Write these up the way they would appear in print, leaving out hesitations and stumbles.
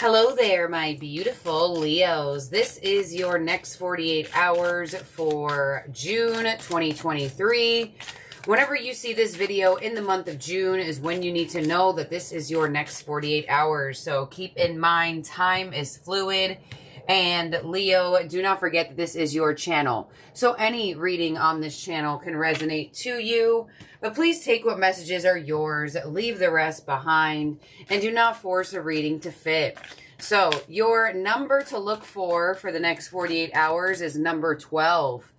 Hello there, my beautiful Leos. This is your next 48 hours for June 2023. Whenever you see this video in the month of June is when you need to know that this is your next 48 hours. So keep in mind, time is fluid. And Leo, do not forget that this is your channel. So any reading on this channel can resonate to you. But please take what messages are yours, leave the rest behind, and do not force a reading to fit. So your number to look for the next 48 hours is number 12.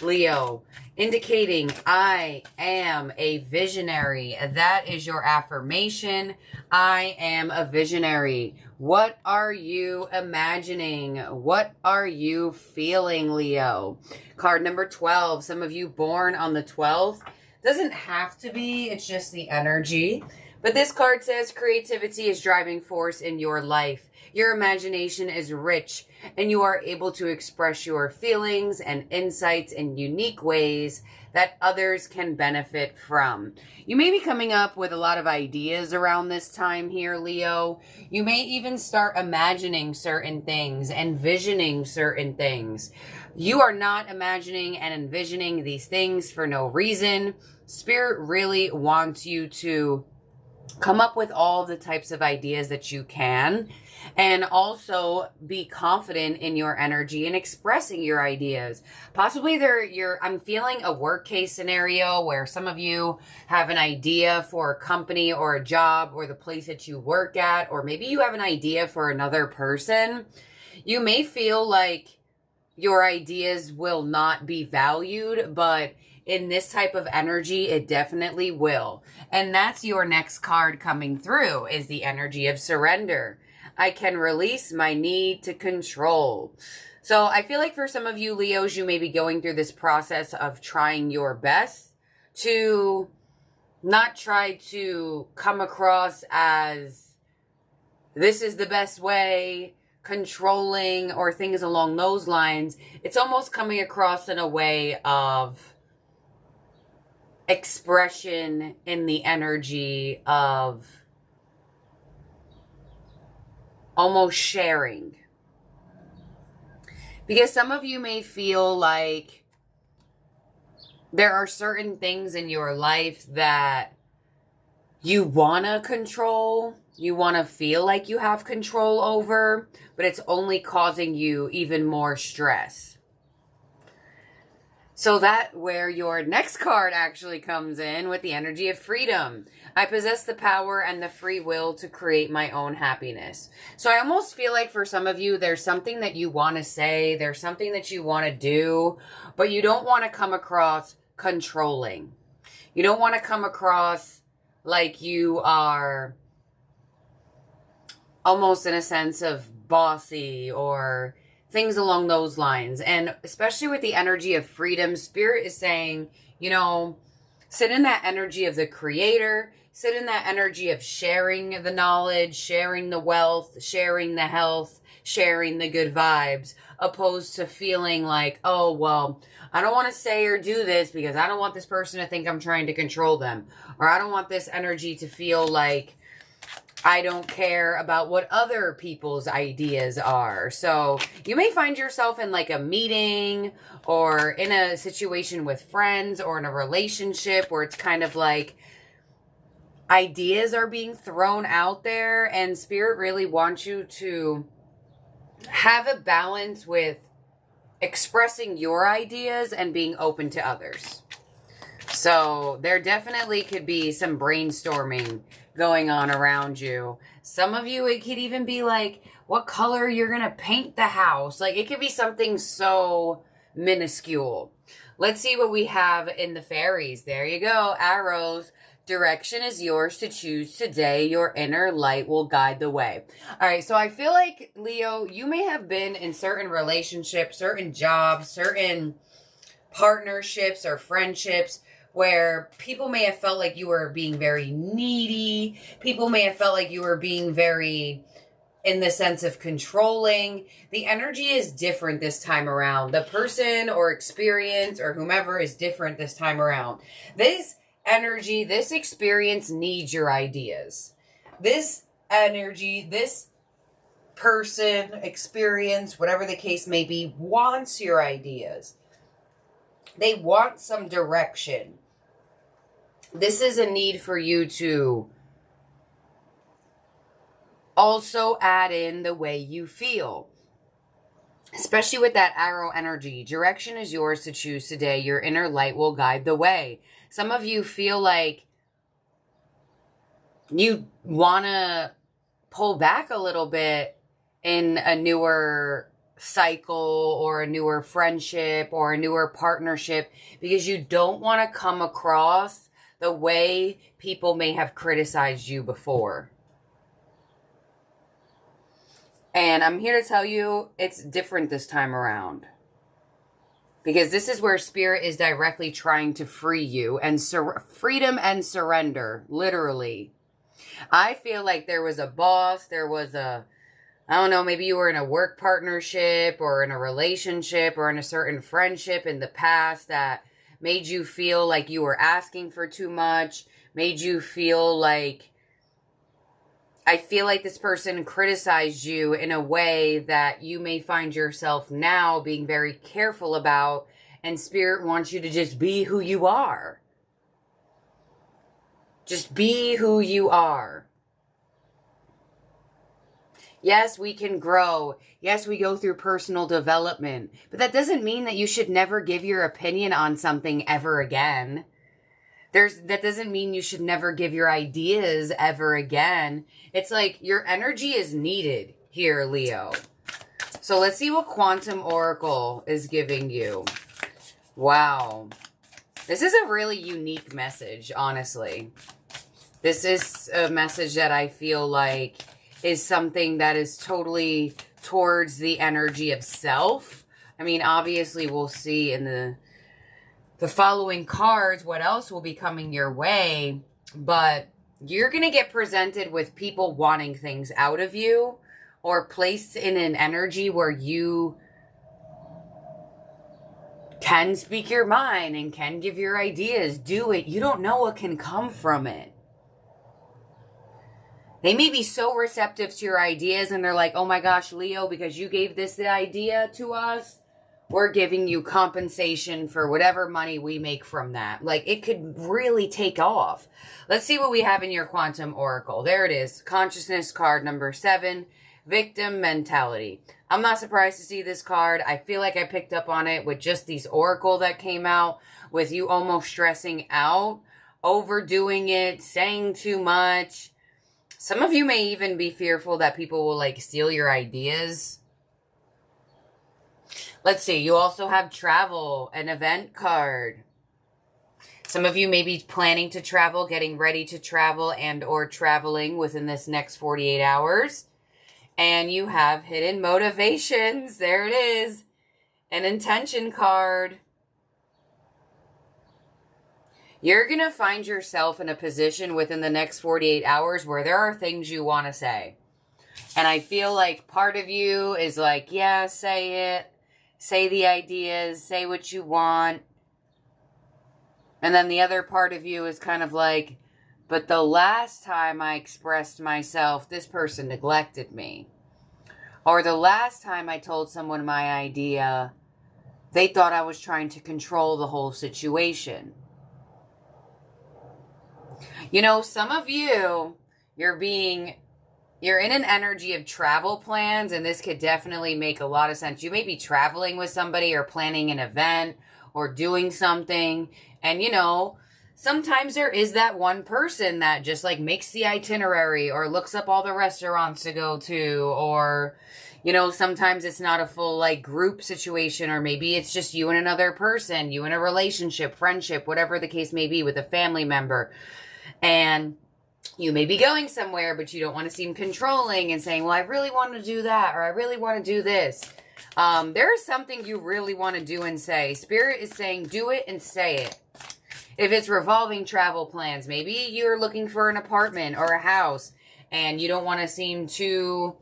Leo, indicating I am a visionary. That is your affirmation. I am a visionary. What are you imagining? What are you feeling, Leo? Card number 12. Some of you born on the 12th. Doesn't have to be. It's just the energy. But this card says creativity is driving force in your life. Your imagination is rich, and you are able to express your feelings and insights in unique ways that others can benefit from. You may be coming up with a lot of ideas around this time here, Leo. You may even start imagining certain things, envisioning certain things. You are not imagining and envisioning these things for no reason. Spirit really wants you to come up with all the types of ideas that you can, and also be confident in your energy and expressing your ideas. Possibly I'm feeling a work case scenario where some of you have an idea for a company or a job or the place that you work at, or maybe you have an idea for another person. You may feel like your ideas will not be valued, but in this type of energy, it definitely will. And that's your next card coming through, is the energy of surrender. I can release my need to control. So I feel like for some of you Leos, you may be going through this process of trying your best to not try to come across as this is the best way, controlling, or things along those lines. It's almost coming across in a way of expression in the energy of almost sharing. Because some of you may feel like there are certain things in your life that you want to control, you want to feel like you have control over, but it's only causing you even more stress. So that's where your next card actually comes in, with the energy of freedom. I possess the power and the free will to create my own happiness. So I almost feel like for some of you, there's something that you want to say, there's something that you want to do, but you don't want to come across controlling. You don't want to come across like you are almost in a sense of bossy or things along those lines. And especially with the energy of freedom, Spirit is saying, you know, sit in that energy of the creator, sit in that energy of sharing the knowledge, sharing the wealth, sharing the health, sharing the good vibes, opposed to feeling like, oh, well, I don't want to say or do this because I don't want this person to think I'm trying to control them. Or I don't want this energy to feel like I don't care about what other people's ideas are. So you may find yourself in like a meeting or in a situation with friends or in a relationship where it's kind of like ideas are being thrown out there, and Spirit really wants you to have a balance with expressing your ideas and being open to others. So there definitely could be some brainstorming going on around you. Some of you, it could even be like what color you're going to paint the house. Like it could be something so minuscule. Let's see what we have in the fairies. There you go. Arrows. Direction is yours to choose today. Your inner light will guide the way. All right. So I feel like, Leo, you may have been in certain relationships, certain jobs, certain partnerships or friendships where people may have felt like you were being very needy. People may have felt like you were being very in the sense of controlling. The energy is different this time around. The person or experience or whomever is different this time around. This energy, this experience needs your ideas. This energy, this person, experience, whatever the case may be, wants your ideas. They want some direction. This is a need for you to also add in the way you feel. Especially with that arrow energy. Direction is yours to choose today. Your inner light will guide the way. Some of you feel like you want to pull back a little bit in a newer cycle or a newer friendship or a newer partnership because you don't want to come across the way people may have criticized you before. And I'm here to tell you it's different this time around. Because this is where Spirit is directly trying to free you and freedom and surrender, literally. I feel like there was a boss, there was I don't know, maybe you were in a work partnership or in a relationship or in a certain friendship in the past that made you feel like you were asking for too much, made you feel like, I feel like this person criticized you in a way that you may find yourself now being very careful about, and Spirit wants you to just be who you are. Just be who you are. Yes, we can grow. Yes, we go through personal development. But that doesn't mean that you should never give your opinion on something ever again. That doesn't mean you should never give your ideas ever again. It's like your energy is needed here, Leo. So let's see what Quantum Oracle is giving you. Wow. This is a really unique message, honestly. This is a message that I feel like is something that is totally towards the energy of self. I mean, obviously we'll see in the following cards what else will be coming your way, but you're going to get presented with people wanting things out of you or placed in an energy where you can speak your mind and can give your ideas. Do it. You don't know what can come from it. They may be so receptive to your ideas and they're like, oh my gosh, Leo, because you gave this the idea to us, we're giving you compensation for whatever money we make from that. Like, it could really take off. Let's see what we have in your Quantum Oracle. There it is. Consciousness card number 7, victim mentality. I'm not surprised to see this card. I feel like I picked up on it with just these Oracle that came out, with you almost stressing out, overdoing it, saying too much. Some of you may even be fearful that people will like steal your ideas. Let's see. You also have travel, an event card. Some of you may be planning to travel, getting ready to travel, and or traveling within this next 48 hours. And you have hidden motivations. There it is. An intention card. You're going to find yourself in a position within the next 48 hours where there are things you want to say. And I feel like part of you is like, yeah, say it. Say the ideas. Say what you want. And then the other part of you is kind of like, but the last time I expressed myself, this person neglected me. Or the last time I told someone my idea, they thought I was trying to control the whole situation. You know, some of you, you're in an energy of travel plans, and this could definitely make a lot of sense. You may be traveling with somebody or planning an event or doing something, and you know, sometimes there is that one person that just like makes the itinerary or looks up all the restaurants to go to, or, you know, sometimes it's not a full like group situation, or maybe it's just you and another person, you in a relationship, friendship, whatever the case may be, with a family member. And you may be going somewhere, but you don't want to seem controlling and saying, well, I really want to do that, or I really want to do this. There is something you really want to do and say. Spirit is saying, do it and say it. If it's revolving travel plans, maybe you're looking for an apartment or a house and you don't want to seem too,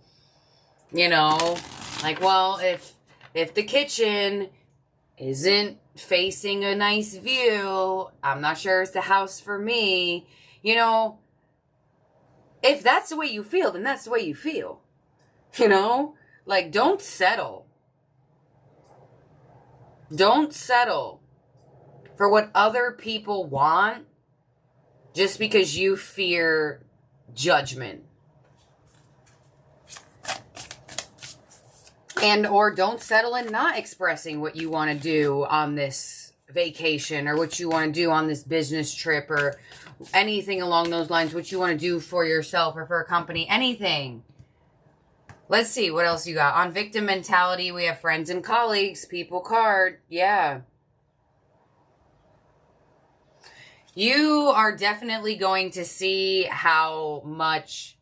you know, like, well, if the kitchen isn't facing a nice view, I'm not sure it's the house for me. You know, if that's the way you feel, then that's the way you feel. You know? Like, don't settle. Don't settle for what other people want just because you fear judgment. And or don't settle in not expressing what you want to do on this vacation or what you want to do on this business trip or anything along those lines, what you want to do for yourself or for a company, anything. Let's see what else you got. On victim mentality, we have friends and colleagues, people card. Yeah. You are definitely going to see how much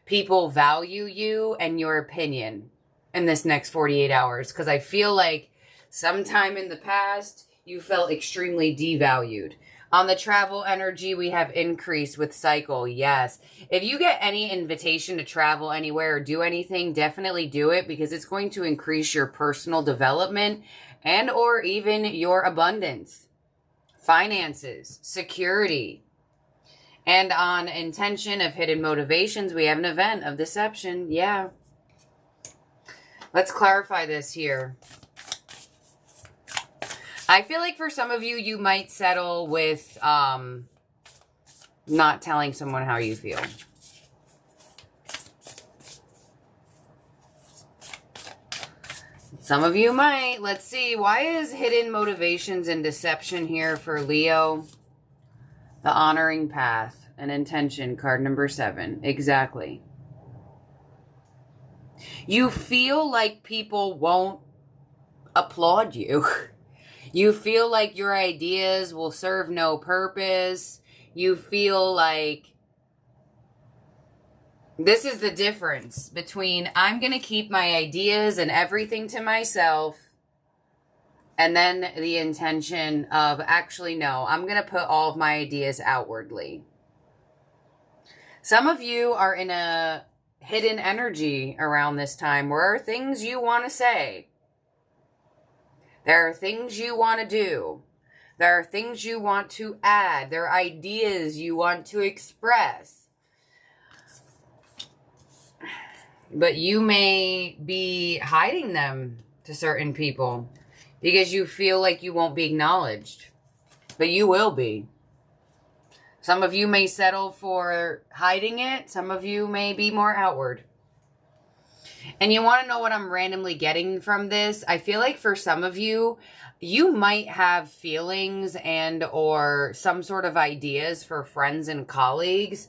people value you and your opinion in this next 48 hours. Because I feel like sometime in the past, you felt extremely devalued. On the travel energy, we have increase with cycle. Yes. If you get any invitation to travel anywhere or do anything, definitely do it because it's going to increase your personal development and or even your abundance, finances, security. And on intention of hidden motivations, we have an event of deception. Yeah. Let's clarify this here. I feel like for some of you, you might settle with not telling someone how you feel. Some of you might. Let's see. Why is hidden motivations and deception here for Leo? The honoring path and intention, card number 7. Exactly. You feel like people won't applaud you. You feel like your ideas will serve no purpose. You feel like this is the difference between I'm going to keep my ideas and everything to myself, and then the intention of actually, no, I'm going to put all of my ideas outwardly. Some of you are in a hidden energy around this time where there are things you want to say. There are things you want to do. There are things you want to add. There are ideas you want to express. But you may be hiding them to certain people because you feel like you won't be acknowledged. But you will be. Some of you may settle for hiding it. Some of you may be more outward. And you want to know what I'm randomly getting from this? I feel like for some of you, you might have feelings and or some sort of ideas for friends and colleagues,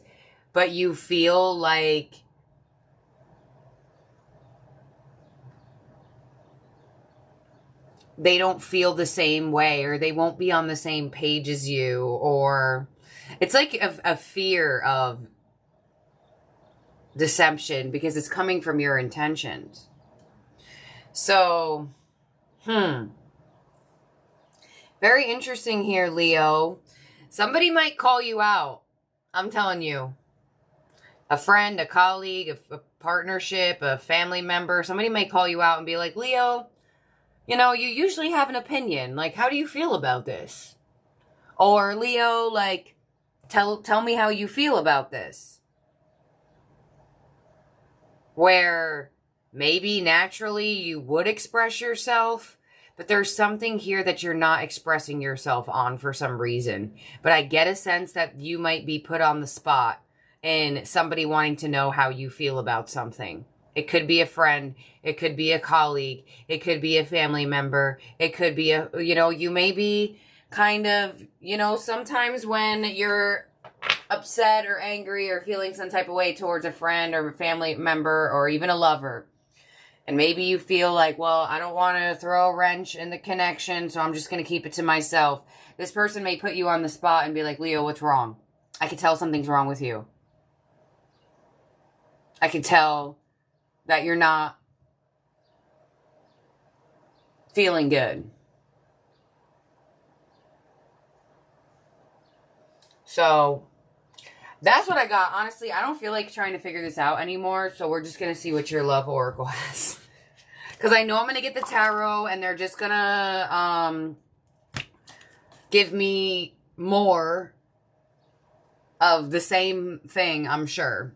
but you feel like they don't feel the same way or they won't be on the same page as you, or it's like a fear of deception because it's coming from your intentions. So, very interesting here, Leo. Somebody might call you out. I'm telling you. A friend, a colleague, a partnership, a family member. Somebody might call you out and be like, Leo, you know, you usually have an opinion. Like, how do you feel about this? Or, Leo, like, tell me how you feel about this. Where maybe naturally you would express yourself, but there's something here that you're not expressing yourself on for some reason. But I get a sense that you might be put on the spot in somebody wanting to know how you feel about something. It could be a friend. It could be a colleague. It could be a family member. It could be you may be kind of, sometimes when you're upset or angry or feeling some type of way towards a friend or a family member or even a lover. And maybe you feel like, well, I don't want to throw a wrench in the connection, so I'm just going to keep it to myself. This person may put you on the spot and be like, Leo, what's wrong? I can tell something's wrong with you. I can tell that you're not feeling good. So that's what I got. Honestly, I don't feel like trying to figure this out anymore. So we're just going to see what your love oracle has. Because I know I'm going to get the tarot and they're just going to give me more of the same thing, I'm sure.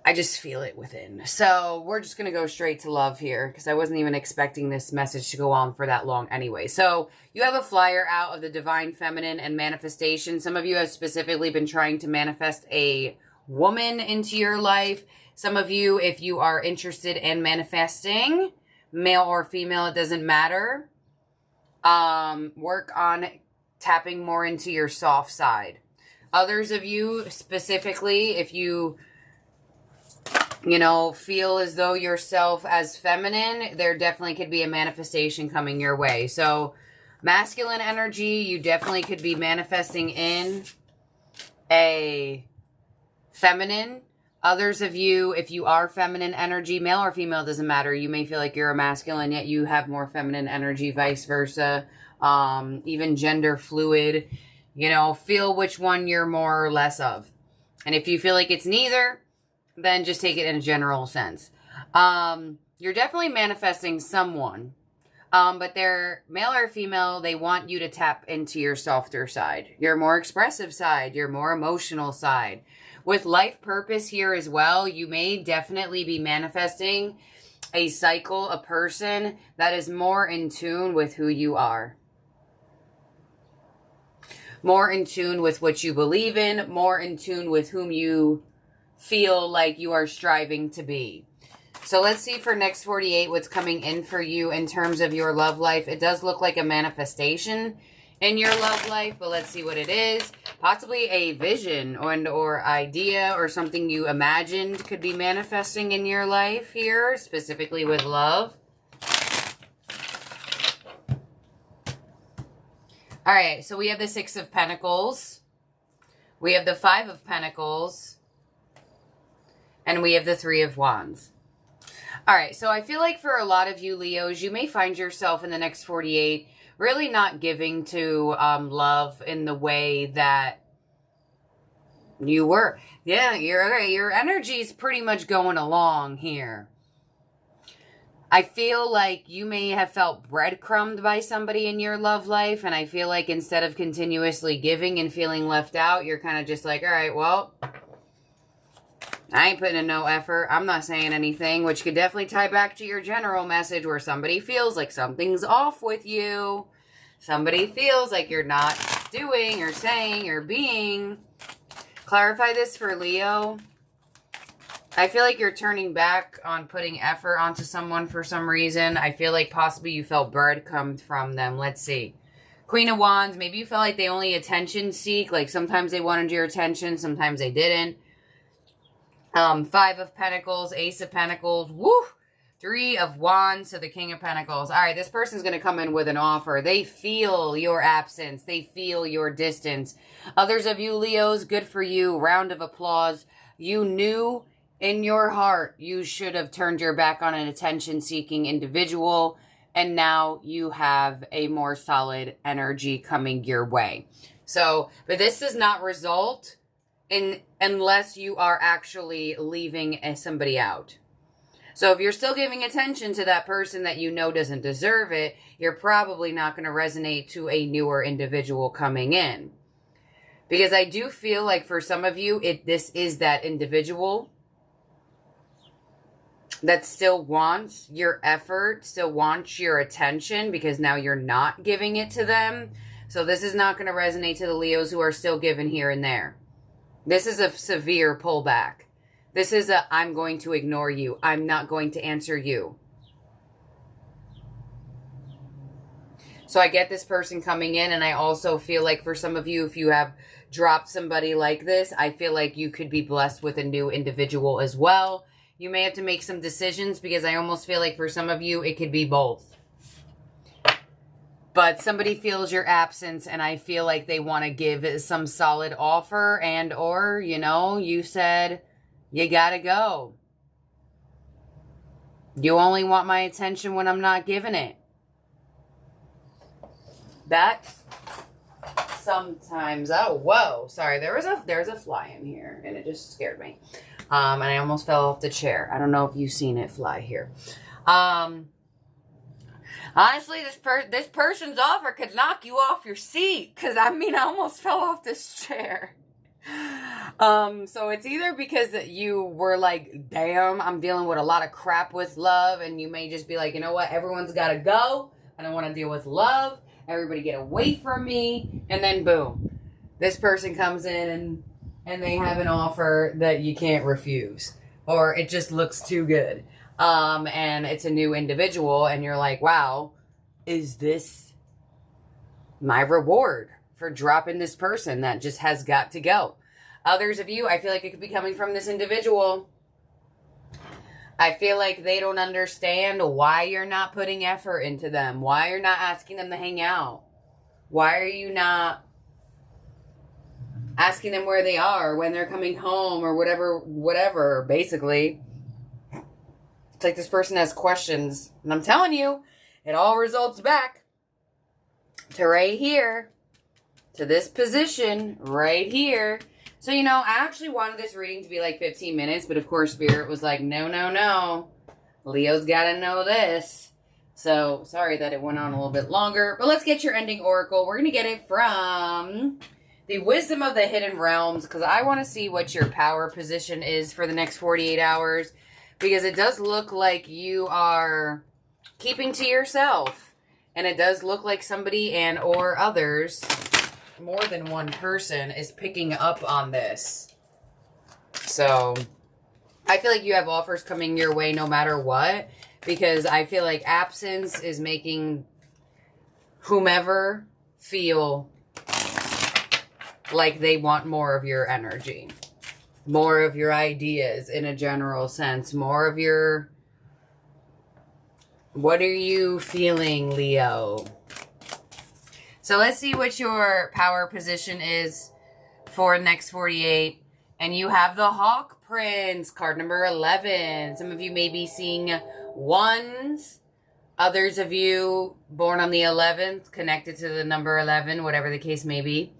I just feel it within. So we're just going to go straight to love here because I wasn't even expecting this message to go on for that long anyway. So you have a flyer out of the divine feminine and manifestation. Some of you have specifically been trying to manifest a woman into your life. Some of you, if you are interested in manifesting, male or female, it doesn't matter. Work on tapping more into your soft side. Others of you, specifically, if you feel as though yourself as feminine, there definitely could be a manifestation coming your way. So masculine energy, you definitely could be manifesting in a feminine. Others of you, if you are feminine energy, male or female, doesn't matter. You may feel like you're a masculine, yet you have more feminine energy, vice versa. Even gender fluid, feel which one you're more or less of. And if you feel like it's neither, then just take it in a general sense. You're definitely manifesting someone, but they're male or female. They want you to tap into your softer side, your more expressive side, your more emotional side. With life purpose here as well, you may definitely be manifesting a cycle, a person that is more in tune with who you are. More in tune with what you believe in, more in tune with whom you feel like you are striving to be. So let's see for next 48 what's coming in for you in terms of your love life. It does look like a manifestation in your love life, but let's see what it is. Possibly a vision or idea or something you imagined could be manifesting in your life here, specifically with love. All right, so we have the Six of Pentacles. We have the Five of Pentacles. And we have the Three of Wands. All right, so I feel like for a lot of you Leos, you may find yourself in the next 48 really not giving to love in the way that you were. Yeah, your energy is pretty much going along here. I feel like you may have felt breadcrumbed by somebody in your love life, and I feel like instead of continuously giving and feeling left out, you're kind of just like, all right, well, I ain't putting in no effort. I'm not saying anything, which could definitely tie back to your general message where somebody feels like something's off with you. Somebody feels like you're not doing or saying or being. Clarify this for Leo. I feel like you're turning back on putting effort onto someone for some reason. I feel like possibly you felt breadcrumbed from them. Let's see. Queen of Wands. Maybe you felt like they only attention seek. Like sometimes they wanted your attention, sometimes they didn't. Five of Pentacles, Ace of Pentacles, woo! Three of Wands, so the King of Pentacles. All right, this person's going to come in with an offer. They feel your absence. They feel your distance. Others of you Leos, good for you. Round of applause. You knew in your heart you should have turned your back on an attention-seeking individual, and now you have a more solid energy coming your way. So, but this does not result unless you are actually leaving somebody out. So if you're still giving attention to that person that you know doesn't deserve it, you're probably not going to resonate to a newer individual coming in. Because I do feel like for some of you, this is that individual that still wants your effort, still wants your attention, because now you're not giving it to them. So this is not going to resonate to the Leos who are still giving here and there. This is a severe pullback. This is a, I'm going to ignore you. I'm not going to answer you. So I get this person coming in, and I also feel like for some of you, if you have dropped somebody like this, I feel like you could be blessed with a new individual as well. You may have to make some decisions because I almost feel like for some of you, it could be both. But somebody feels your absence, and I feel like they want to give some solid offer, and or, you said, you gotta go. You only want my attention when I'm not giving it. That's sometimes, oh, whoa, sorry, there's a fly in here, and it just scared me. And I almost fell off the chair. I don't know if you've seen it fly here. Honestly, this person's offer could knock you off your seat. Because, I almost fell off this chair. So it's either because you were like, damn, I'm dealing with a lot of crap with love, and you may just be like, you know what, everyone's got to go. I don't want to deal with love. Everybody get away from me. And then boom, this person comes in and they have an offer that you can't refuse, or it just looks too good. And it's a new individual, and you're like, wow, is this my reward for dropping this person that just has got to go? Others of you, I feel like it could be coming from this individual. I feel like they don't understand why you're not putting effort into them, why you're not asking them to hang out, why are you not asking them where they are, when they're coming home, or whatever, basically. It's like this person has questions, and I'm telling you, it all results back to right here, to this position right here. So, you know, I actually wanted this reading to be like 15 minutes, but of course Spirit was like, no, no, no. Leo's got to know this. So, sorry that it went on a little bit longer, but let's get your ending oracle. We're going to get it from the Wisdom of the Hidden Realms, because I want to see what your power position is for the next 48 hours, because it does look like you are keeping to yourself, and it does look like somebody and or others, more than one person, is picking up on this. So I feel like you have offers coming your way no matter what, because I feel like absence is making whomever feel like they want more of your energy, more of your ideas in a general sense, more of your, what are you feeling, Leo? So let's see what your power position is for next 48. And you have the Hawk Prince, card number 11. Some of you may be seeing ones. Others of you born on the 11th, connected to the number 11, whatever the case may be.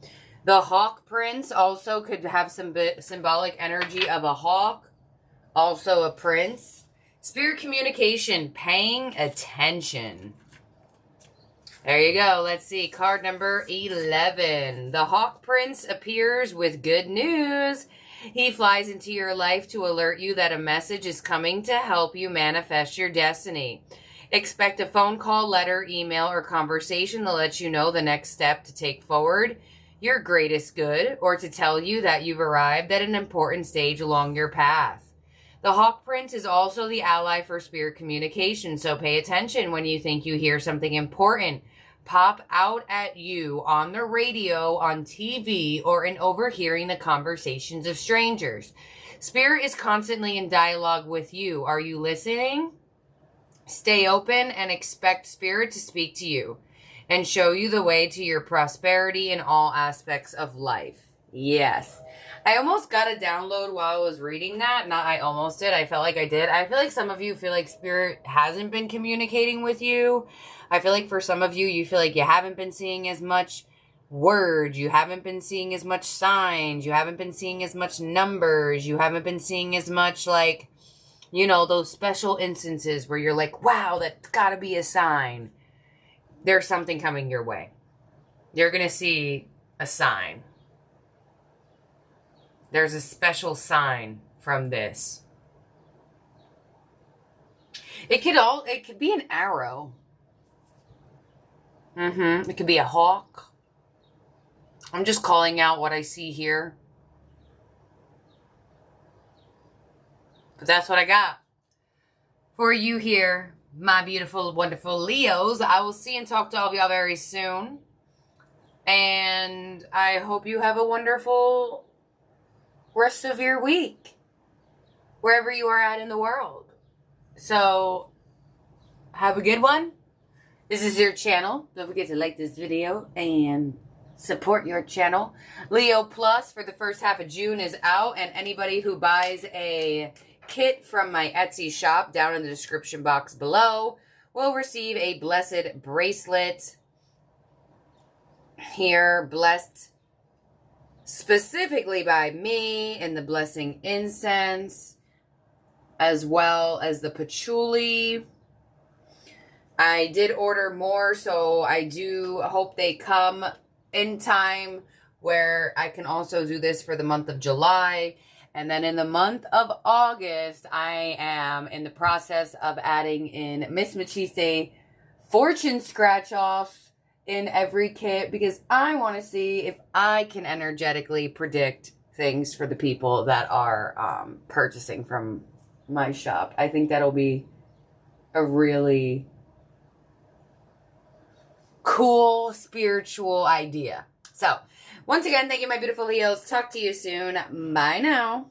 The Hawk Prince also could have some symbolic energy of a hawk, also a prince. Spirit communication, paying attention. There you go. Let's see. Card number 11. The Hawk Prince appears with good news. He flies into your life to alert you that a message is coming to help you manifest your destiny. Expect a phone call, letter, email, or conversation to let you know the next step to take forward your greatest good, or to tell you that you've arrived at an important stage along your path. The Hawk Prince is also the ally for spirit communication, so pay attention when you think you hear something important pop out at you on the radio, on TV, or in overhearing the conversations of strangers. Spirit is constantly in dialogue with you. Are you listening? Stay open and expect Spirit to speak to you and show you the way to your prosperity in all aspects of life. Yes. I almost got a download while I was reading that. Not I almost did. I felt like I did. I feel like some of you feel like Spirit hasn't been communicating with you. I feel like for some of you, you feel like you haven't been seeing as much words. You haven't been seeing as much signs. You haven't been seeing as much numbers. You haven't been seeing as much, like, you know, those special instances where you're like, wow, that's got to be a sign. There's something coming your way. You're going to see a sign. There's a special sign from this. It could be an arrow. It could be a hawk. I'm just calling out what I see here. But that's what I got for you here, my beautiful, wonderful Leos. I will see and talk to all of y'all very soon. And I hope you have a wonderful rest of your week, wherever you are at in the world. So, have a good one. This is your channel. Don't forget to like this video and support your channel. Leo Plus for the first half of June is out, and anybody who buys a kit from my Etsy shop down in the description box below will receive a blessed bracelet here, blessed specifically by me, and the blessing incense, as well as the patchouli. I did order more, so I do hope they come in time where I can also do this for the month of July. And then in the month of August, I am in the process of adding in Miss Machiste fortune scratch-offs in every kit, because I want to see if I can energetically predict things for the people that are purchasing from my shop. I think that'll be a really cool spiritual idea. So, once again, thank you, my beautiful Leos. Talk to you soon. Bye now.